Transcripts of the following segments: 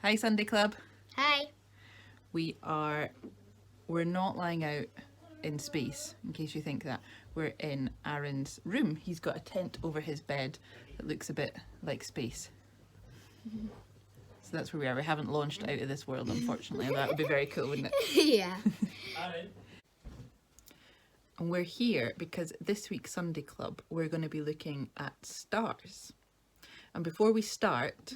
Hi Sunday Club. Hi. We're not lying out in space, in case you think that. We're in Aaron's room. He's got a tent over his bed that looks a bit like space. So that's where we are. We haven't launched out of this world, unfortunately. That would be very cool, wouldn't it? Yeah. And we're here because this week's Sunday Club, we're going to be looking at stars. And before we start,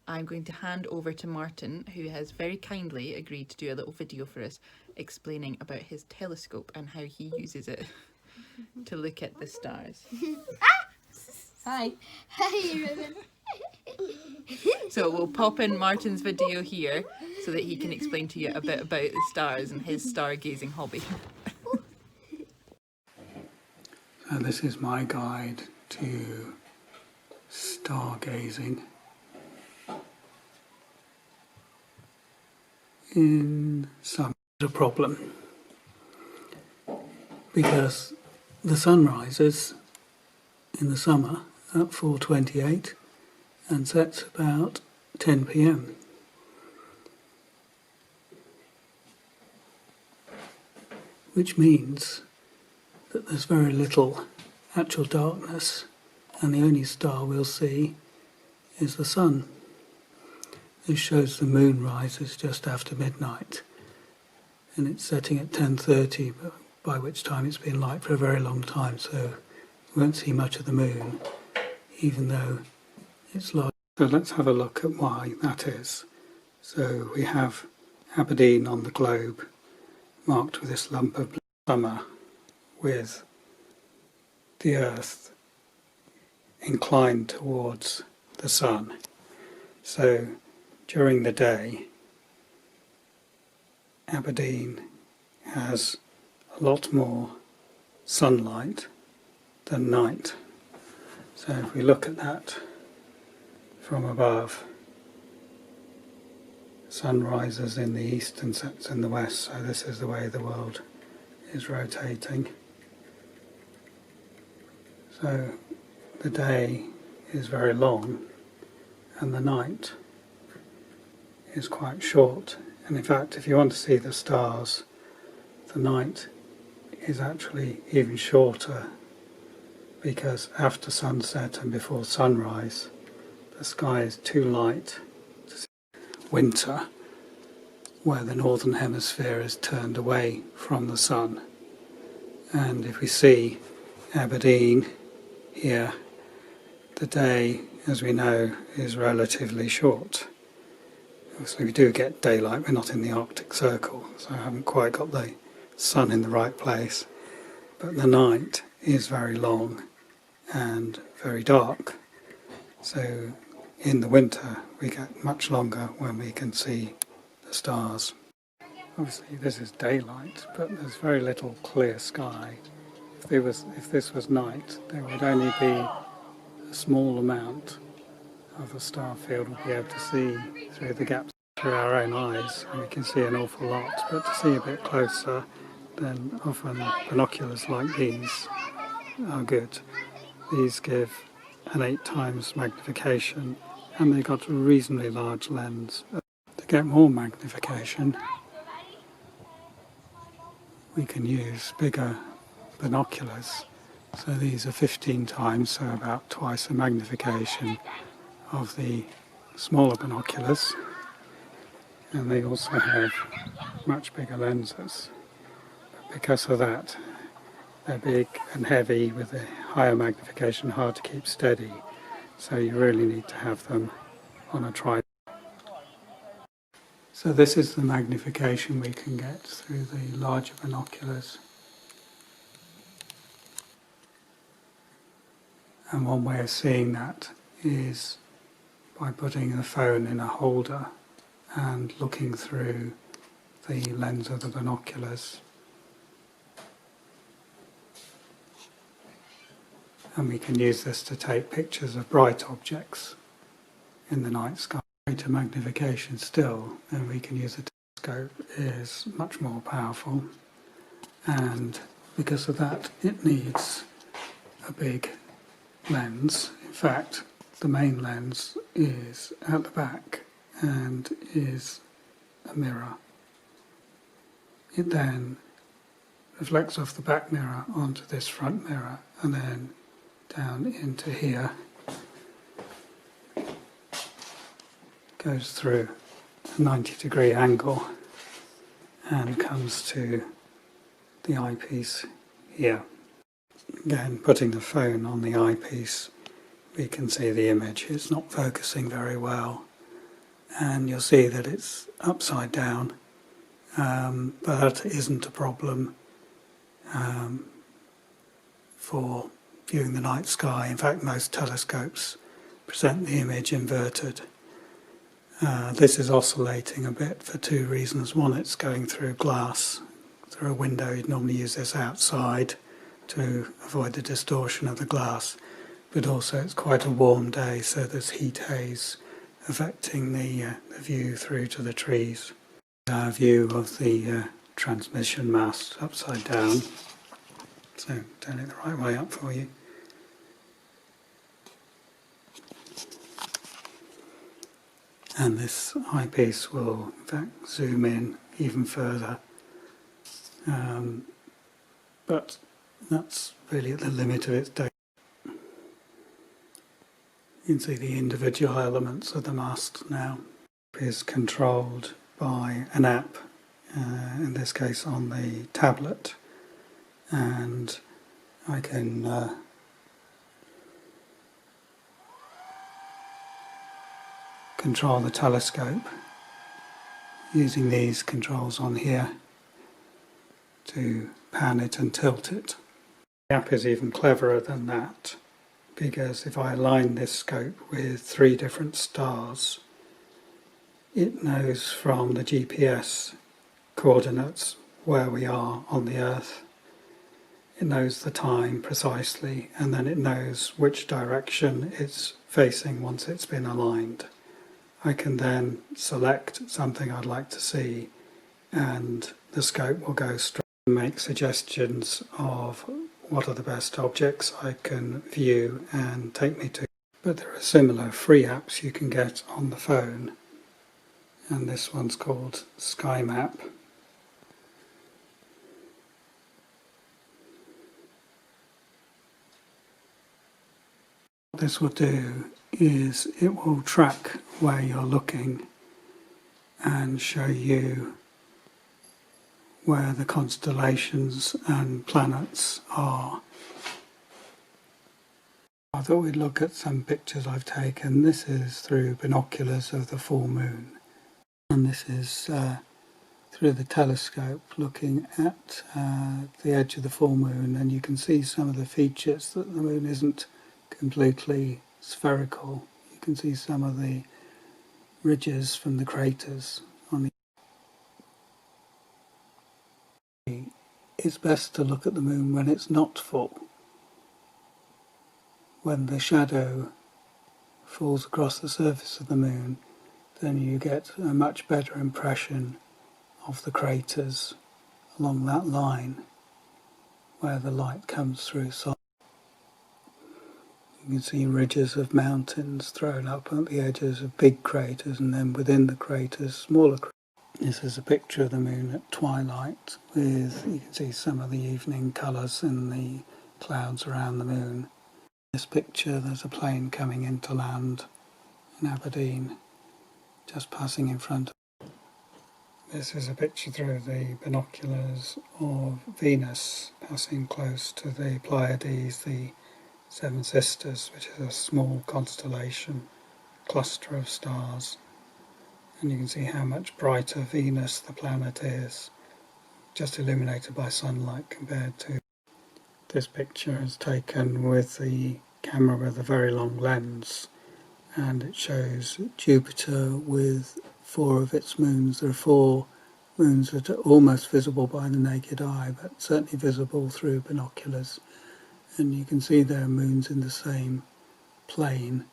I'm going to hand over to Martin, who has very kindly agreed to do a little video for us explaining about his telescope and how he uses it to look at the stars. Hi. Hi, Ruben. So we'll pop in Martin's video here so that he can explain to you a bit about the stars and his stargazing hobby. So this is my guide to stargazing in summer. A problem because the sun rises in the summer at 4:28 and sets about 10 p.m. which means that there's very little actual darkness, and the only star we'll see is the sun. This shows the moon rises just after midnight, and it's setting at 10:30, by which time it's been light for a very long time, so we won't see much of the moon, even though it's large. So let's have a look at why that is. So we have Aberdeen on the globe marked with this lump of blue summer, with the Earth inclined towards the sun. So during the day, Aberdeen has a lot more sunlight than night. So if we look at that from above, sun rises in the east and sets in the west, so this is the way the world is rotating. So the day is very long and the night is quite short. And in fact, if you want to see the stars, the night is actually even shorter, because after sunset and before sunrise, the sky is too light to see. Winter, where the northern hemisphere is turned away from the sun. And if we see Aberdeen here, the day, as we know, is relatively short. So we do get daylight. We're not in the Arctic Circle, so I haven't quite got the sun in the right place. But the night is very long and very dark. So in the winter we get much longer when we can see the stars. Obviously this is daylight, but there's very little clear sky. If this was night, there would only be a small amount of the star field we'll be able to see through the gaps through our own eyes, and we can see an awful lot. But to see a bit closer, then often binoculars like these are good. These give an 8 times magnification, and they've got a reasonably large lens. To get more magnification, we can use bigger binoculars. So these are 15 times, so about twice the magnification of the smaller binoculars. And they also have much bigger lenses. But because of that, they're big and heavy with a higher magnification, hard to keep steady. So you really need to have them on a tripod. So this is the magnification we can get through the larger binoculars. And one way of seeing that is by putting the phone in a holder and looking through the lens of the binoculars. And we can use this to take pictures of bright objects in the night sky. Greater magnification still, then we can use a telescope, is much more powerful, and because of that it needs a big lens. In fact, the main lens is at the back and is a mirror. It then reflects off the back mirror onto this front mirror and then down into here, goes through a 90-degree angle and comes to the eyepiece here. Again, putting the phone on the eyepiece, we can see the image. It's not focusing very well, and you'll see that it's upside down, but that isn't a problem for viewing the night sky. In fact, most telescopes present the image inverted. This is oscillating a bit for two reasons. One, it's going through glass, through a window. You'd normally use this outside to avoid the distortion of the glass, but also it's quite a warm day, so there's heat haze affecting the view through to the trees. Our view of the transmission mast upside down, so turn it the right way up for you. And this eyepiece will in fact zoom in even further, but that's really at the limit of its data. You can see the individual elements of the mast now. It is controlled by an app, in this case on the tablet, and I can control the telescope using these controls on here to pan it and tilt it. The app is even cleverer than that, because if I align this scope with 3 different stars, it knows from the GPS coordinates where we are on the Earth. It knows the time precisely, and then it knows which direction it's facing once it's been aligned. I can then select something I'd like to see, and the scope will go straight and make suggestions of what are the best objects I can view and take me to. But there are similar free apps you can get on the phone, and this one's called Sky Map. What this will do is it will track where you're looking and show you where the constellations and planets are. I thought we'd look at some pictures I've taken. This is through binoculars of the full moon, and this is through the telescope looking at the edge of the full moon, and you can see some of the features that the moon isn't completely spherical. You can see some of the ridges from the craters on the. It's best to look at the moon when it's not full. When the shadow falls across the surface of the moon, then you get a much better impression of the craters along that line where the light comes through. So you can see ridges of mountains thrown up at the edges of big craters, and then within the craters, smaller craters. This is a picture of the moon at twilight, with, you can see some of the evening colours in the clouds around the moon. In this picture there's a plane coming into land in Aberdeen, just passing in front of. This is a picture through the binoculars of Venus passing close to the Pleiades, the Seven Sisters, which is a small constellation, cluster of stars. And you can see how much brighter Venus, the planet, is, just illuminated by sunlight compared to. This picture is taken with the camera with a very long lens, and it shows Jupiter with 4 of its moons. There are 4 moons that are almost visible by the naked eye, but certainly visible through binoculars. And you can see there are moons in the same plane,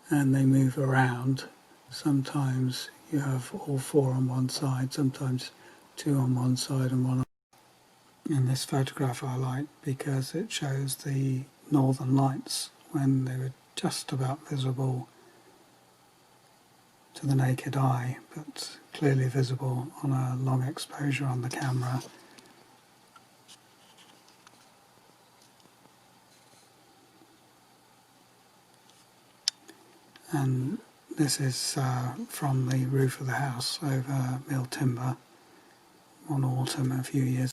and they move around. Sometimes you have all 4 on one side, sometimes 2 on one side and 1 on. And this photograph I like because it shows the northern lights when they were just about visible to the naked eye, but clearly visible on a long exposure on the camera. And this is from the roof of the house over Mill Timber one autumn a few years.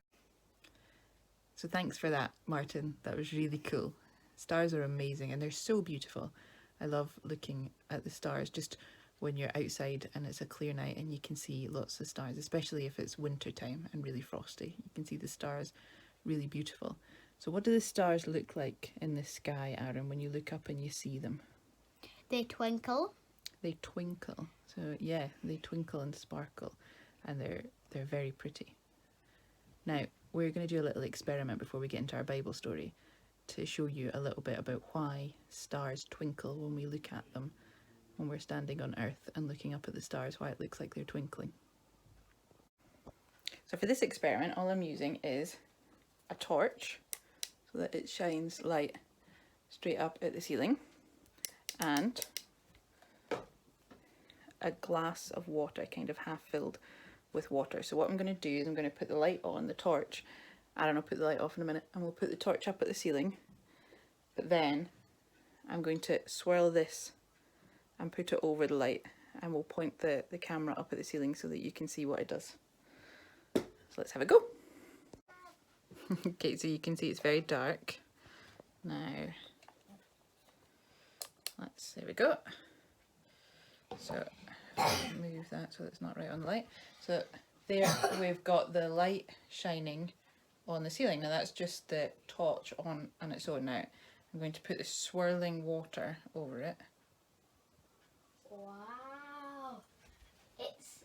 So thanks for that, Martin. That was really cool. Stars are amazing and they're so beautiful. I love looking at the stars just when you're outside and it's a clear night and you can see lots of stars, especially if it's winter time and really frosty. You can see the stars really beautiful. So what do the stars look like in the sky, Aaron, when you look up and you see them? They twinkle. They twinkle. So yeah, they twinkle and sparkle and they're very pretty. Now, we're going to do a little experiment before we get into our Bible story to show you a little bit about why stars twinkle when we look at them when we're standing on Earth and looking up at the stars, why it looks like they're twinkling. So for this experiment, all I'm using is a torch so that it shines light straight up at the ceiling, and a glass of water, kind of half filled with water. So what I'm going to do is I'm going to put the light on the torch. I don't know, put the light off in a minute, and we'll put the torch up at the ceiling. But then I'm going to swirl this and put it over the light, and we'll point the camera up at the ceiling so that you can see what it does. So let's have a go. Okay, so you can see it's very dark. Now, there we go. So move that so it's not right on the light. So there we've got the light shining on the ceiling. Now that's just the torch on its own. Now I'm going to put the swirling water over it. Wow. It's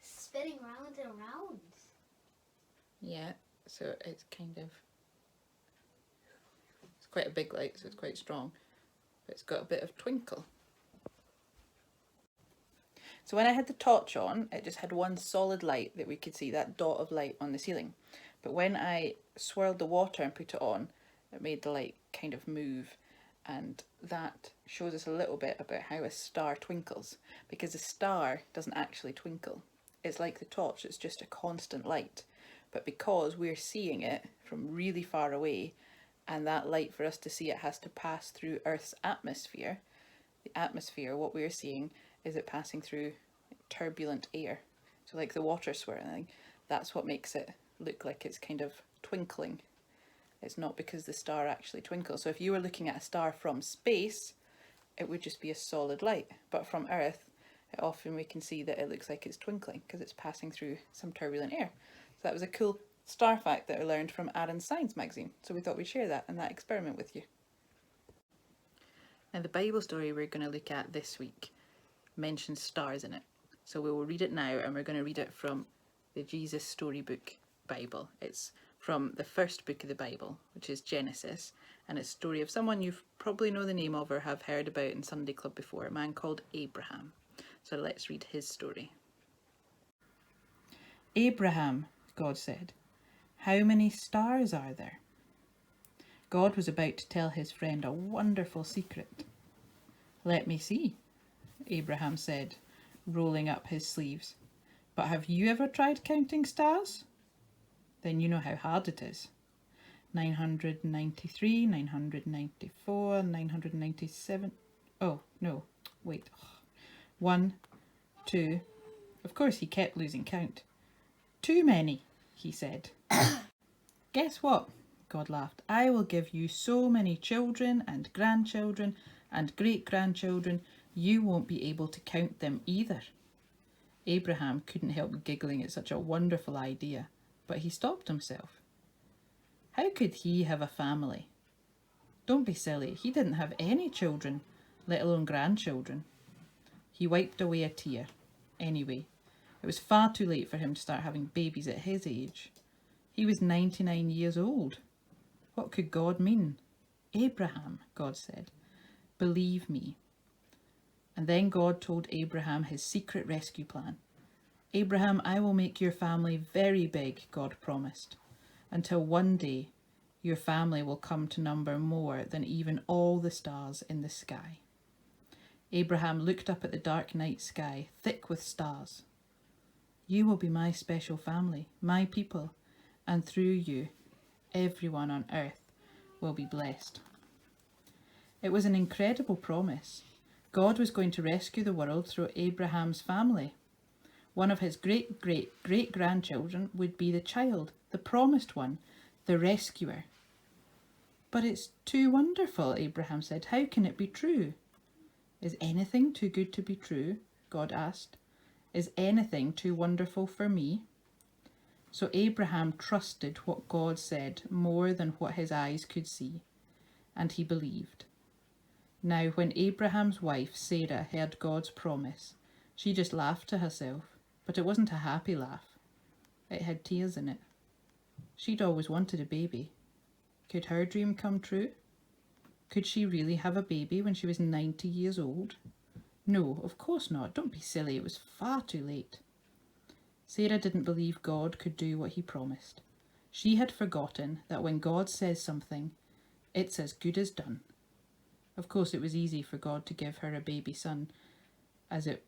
spinning round and round. Yeah, so it's quite a big light, so it's quite strong, but it's got a bit of twinkle. So when I had the torch on, it just had one solid light that we could see, that dot of light on the ceiling. But when I swirled the water and put it on, it made the light kind of move, and that shows us a little bit about how a star twinkles, because a star doesn't actually twinkle. It's like the torch, it's just a constant light. But because we're seeing it from really far away, and that light, for us to see it, has to pass through Earth's atmosphere, the atmosphere, what we're seeing is it passing through turbulent air. So like the water swirling, that's what makes it look like it's kind of twinkling. It's not because the star actually twinkles. So if you were looking at a star from space, it would just be a solid light. But from Earth, often we can see that it looks like it's twinkling because it's passing through some turbulent air. So that was a cool star fact that I learned from Aaron's Science magazine. So we thought we'd share that and that experiment with you. Now the Bible story we're going to look at this week mentions stars in it. So we will read it now, and we're going to read it from the Jesus Storybook Bible. It's from the first book of the Bible, which is Genesis, and it's a story of someone you probably know the name of or have heard about in Sunday Club before, a man called Abraham. So let's read his story. Abraham, God said, "How many stars are there?" God was about to tell his friend a wonderful secret. "Let me see," Abraham said, rolling up his sleeves. "But have you ever tried counting stars? Then you know how hard it is. 993, 994, 997. Oh, no, wait. 1, 2. Of course, he kept losing count. "Too many," he said. "Guess what?" God laughed. "I will give you so many children and grandchildren and great-grandchildren, you won't be able to count them either." Abraham couldn't help giggling at such a wonderful idea, but he stopped himself. How could he have a family? Don't be silly, he didn't have any children, let alone grandchildren. He wiped away a tear. Anyway, it was far too late for him to start having babies at his age. He was 99 years old. What could God mean? "Abraham," God said, "believe me." And then God told Abraham his secret rescue plan. "Abraham, I will make your family very big," God promised, "until one day your family will come to number more than even all the stars in the sky." Abraham looked up at the dark night sky, thick with stars. You will be my special family, my people, and through you, everyone on earth will be blessed. It was an incredible promise. God was going to rescue the world through Abraham's family. One of his great-great-great-grandchildren would be the child, the promised one, the rescuer. But it's too wonderful, Abraham said. How can it be true? Is anything too good to be true? God asked. Is anything too wonderful for me? So Abraham trusted what God said more than what his eyes could see, and he believed. Now, when Abraham's wife, Sarah, heard God's promise, she just laughed to herself, but it wasn't a happy laugh. It had tears in it. She'd always wanted a baby. Could her dream come true? Could she really have a baby when she was 90 years old? No, of course not. Don't be silly. It was far too late. Sarah didn't believe God could do what he promised. She had forgotten that when God says something, it's as good as done. Of course, it was easy for God to give her a baby son, it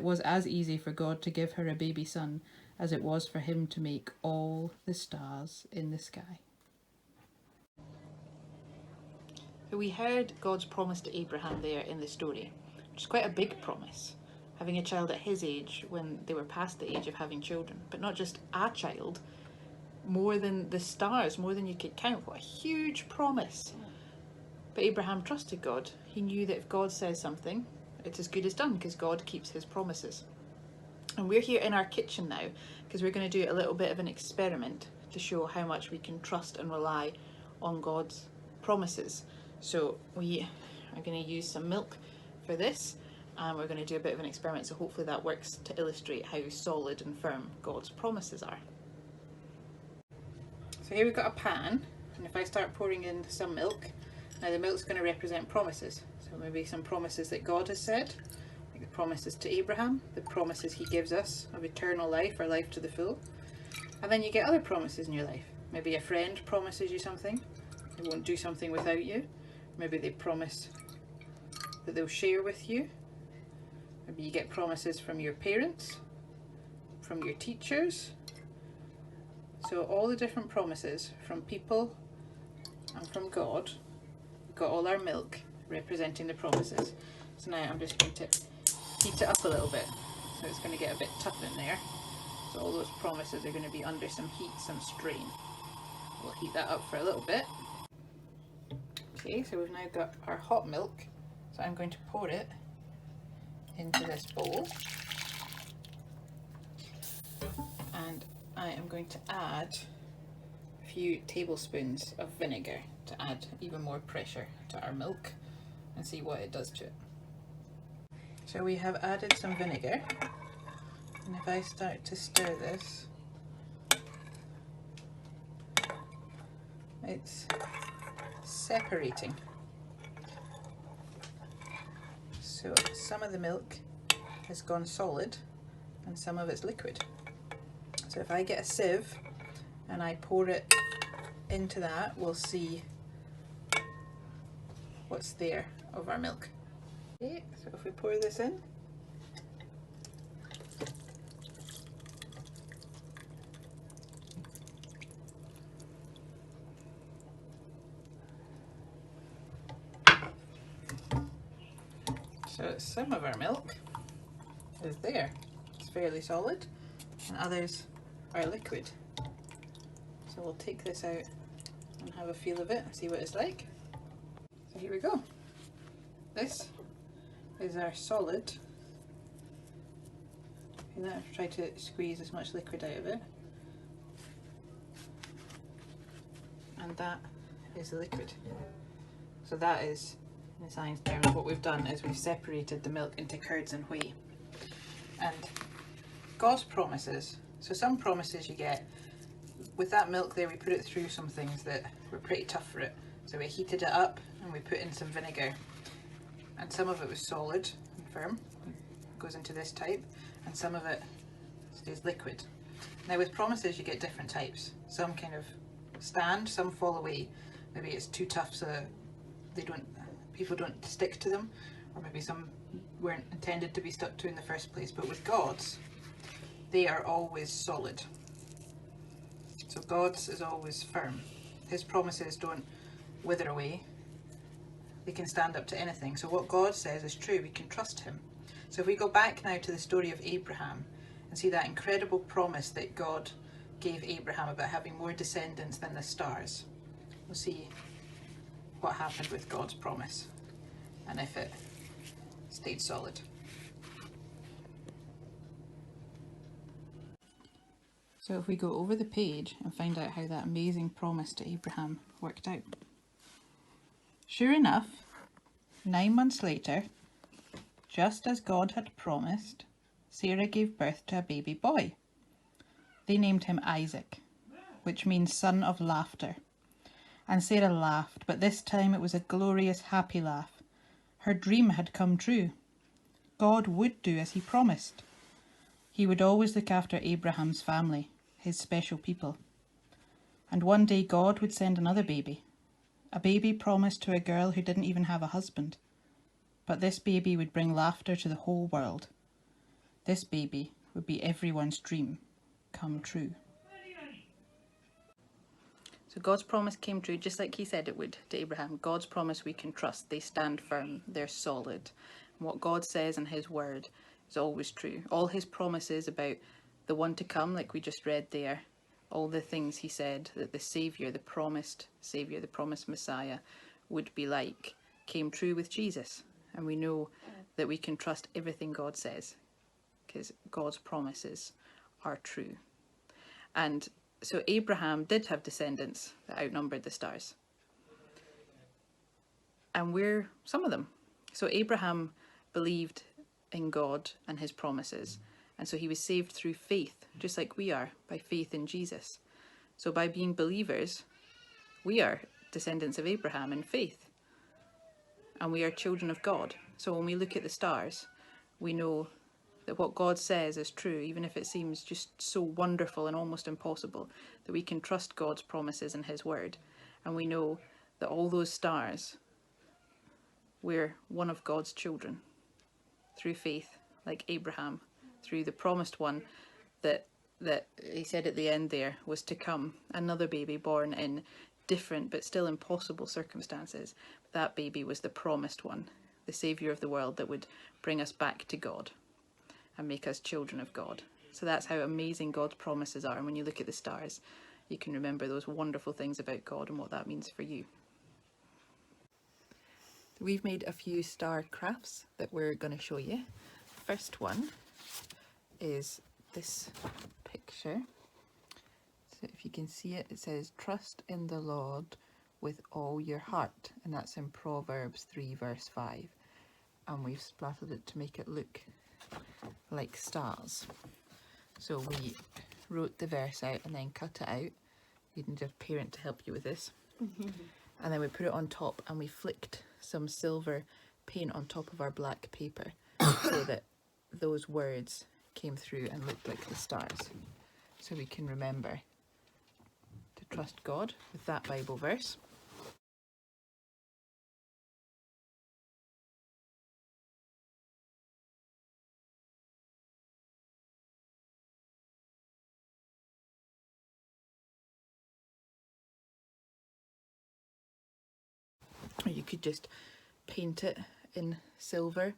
was as easy for God to give her a baby son as it was for him to make all the stars in the sky. So we heard God's promise to Abraham there in the story, which is quite a big promise, having a child at his age when they were past the age of having children. But not just a child, more than the stars, more than you could count. What a huge promise. But Abraham trusted God. He knew that if God says something, it's as good as done, because God keeps his promises. And we're here in our kitchen now because we're going to do a little bit of an experiment to show how much we can trust and rely on God's promises. So we are going to use some milk for this, and we're going to do a bit of an experiment, so hopefully that works to illustrate how solid and firm God's promises are. So here we've got a pan, and if I start pouring in some milk, now the milk's going to represent promises. So maybe some promises that God has said, like the promises to Abraham, the promises he gives us of eternal life or life to the full. And then you get other promises in your life. Maybe a friend promises you something, they won't do something without you. Maybe they promise that they'll share with you. Maybe you get promises from your parents, from your teachers. So all the different promises from people and from God. We've got all our milk representing the promises. So now I'm just going to heat it up a little bit. So it's going to get a bit tough in there. So all those promises are going to be under some heat, some strain. We'll heat that up for a little bit. Okay, so we've now got our hot milk. So I'm going to pour it into this bowl. And I am going to add a few tablespoons of vinegar to add even more pressure to our milk and see what it does to it. So we have added some vinegar, and if I start to stir this, it's separating. So some of the milk has gone solid and some of it's liquid. So if I get a sieve and I pour it into that, we'll see what's there of our milk. Okay, so if we pour this in, so some of our milk is there, it's fairly solid, and others are liquid. So we'll take this out and have a feel of it and see what it's like. So here we go. This is our solid. Feel that? Try to squeeze as much liquid out of it. And that is the liquid. So that is, in science terms, what we've done is we've separated the milk into curds and whey. And God's promises, so some promises you get, with that milk there we put it through some things that were pretty tough for it. So we heated it up and we put in some vinegar. And some of it was solid and firm, goes into this type, and some of it stays liquid. Now with promises you get different types. Some kind of stand, some fall away. Maybe it's too tough so people don't stick to them, or maybe some weren't intended to be stuck to in the first place, but with God's, they are always solid. So God's is always firm. His promises don't wither away. They can stand up to anything. So what God says is true. We can trust him. So if we go back now to the story of Abraham and see that incredible promise that God gave Abraham about having more descendants than the stars, we'll see what happened with God's promise and if it stayed solid. So if we go over the page and find out how that amazing promise to Abraham worked out. Sure enough, 9 months later, just as God had promised, Sarah gave birth to a baby boy. They named him Isaac, which means son of laughter. And Sarah laughed, but this time it was a glorious, happy laugh. Her dream had come true. God would do as he promised. He would always look after Abraham's family, his special people. And one day God would send another baby, a baby promised to a girl who didn't even have a husband. But this baby would bring laughter to the whole world. This baby would be everyone's dream come true. So God's promise came true just like he said it would to Abraham. God's promise we can trust. They stand firm. They're solid. And what God says in his word is always true. All his promises about the one to come, like we just read there, all the things he said that the Saviour, the promised Messiah would be like, came true with Jesus. And we know that we can trust everything God says because God's promises are true. And so Abraham did have descendants that outnumbered the stars. And we're some of them. So Abraham believed in God and his promises. And so he was saved through faith, just like we are, by faith in Jesus. So by being believers, we are descendants of Abraham in faith. And we are children of God. So when we look at the stars, we know that what God says is true, even if it seems just so wonderful and almost impossible, that we can trust God's promises and his word. And we know that all those stars, we're one of God's children through faith, like Abraham, through the promised one that he said at the end there was to come, another baby born in different but still impossible circumstances. But that baby was the promised one, the Saviour of the world that would bring us back to God and make us children of God. So that's how amazing God's promises are. And when you look at the stars, you can remember those wonderful things about God and what that means for you. So we've made a few star crafts that we're going to show you. First one is this picture. So if you can see it, it says, "Trust in the Lord with all your heart." And that's in Proverbs 3 verse 5. And we've splattered it to make it look like stars. So we wrote the verse out and then cut it out. You need a parent to help you with this. And then we put it on top and we flicked some silver paint on top of our black paper so that those words came through and looked like the stars. So we can remember to trust God with that Bible verse. Or you could just paint it in silver,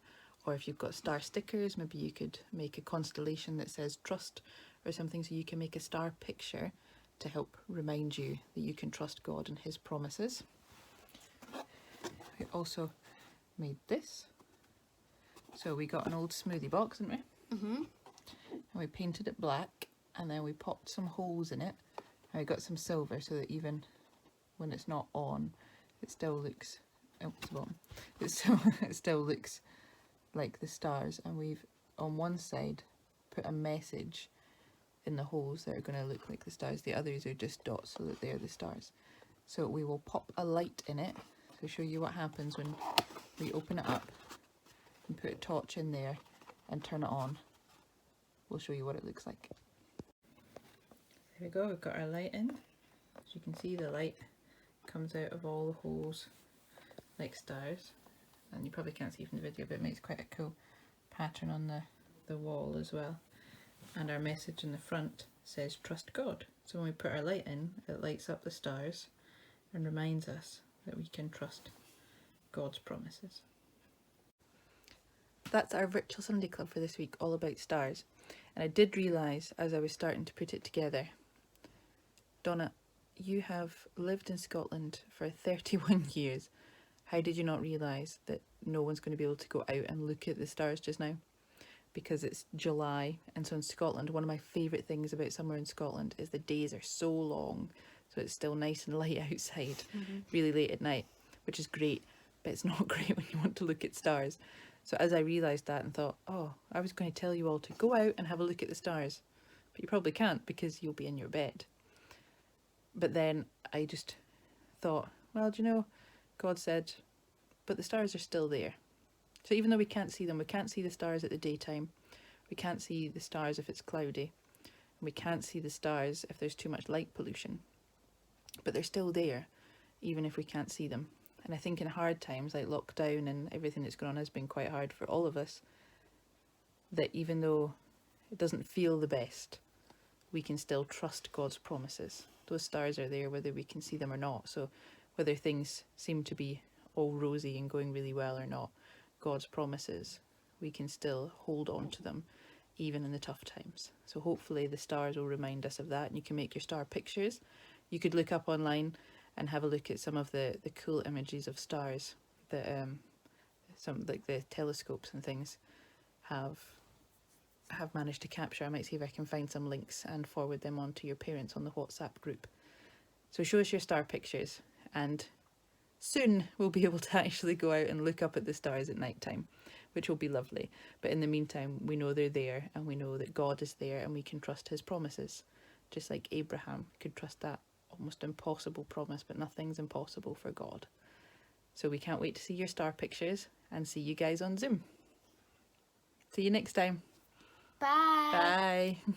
or if you've got star stickers, maybe you could make a constellation that says trust or something, so you can make a star picture to help remind you that you can trust God and his promises. We also made this. So we got an old smoothie box, didn't we? And we painted it black, and then we popped some holes in it, and we got some silver so that even when it's not on, it still looks, oh, it's the bottom. It still looks like the stars. And we've, on one side, put a message in the holes that are going to look like the stars. The others are just dots so that they're the stars. So we will pop a light in it to show you what happens when we open it up and put a torch in there and turn it on. We'll show you what it looks like. There we go, we've got our light in. As you can see, the light comes out of all the holes like stars. and you probably can't see from the video, but it makes quite a cool pattern on the wall as well. And our message in the front says trust God. So when we put our light in, it lights up the stars and reminds us that we can trust God's promises. That's our virtual Sunday Club for this week, all about stars. And I did realise as I was starting to put it together, Donna, you have lived in Scotland for 31 years. How did you not realise that no one's going to be able to go out and look at the stars just now? Because it's July, and so in Scotland, one of my favourite things about summer in Scotland is the days are so long, so it's still nice and light outside, really late at night, which is great, but it's not great when you want to look at stars. So as I realised that and thought, oh, I was going to tell you all to go out and have a look at the stars, but you probably can't because you'll be in your bed. But then I just thought, well, do you know, God said, but the stars are still there. So even though we can't see them, we can't see the stars at the daytime, we can't see the stars if it's cloudy, and we can't see the stars if there's too much light pollution. But they're still there, even if we can't see them. And I think in hard times, like lockdown and everything that's going on has been quite hard for all of us, that even though it doesn't feel the best, we can still trust God's promises. Those stars are there whether we can see them or not. So whether things seem to be all rosy and going really well or not, God's promises, we can still hold on to them even in the tough times. So hopefully the stars will remind us of that, and you can make your star pictures. You could look up online and have a look at some of the cool images of stars that some like the telescopes and things have managed to capture. I might see if I can find some links and forward them on to your parents on the WhatsApp group. So show us your star pictures, and soon we'll be able to actually go out and look up at the stars at night time, which will be lovely. But in the meantime, we know they're there, and we know that God is there, and we can trust his promises, just like Abraham could trust that almost impossible promise, but nothing's impossible for God. So we can't wait to see your star pictures and see you guys on Zoom. See you next time. Bye. Bye.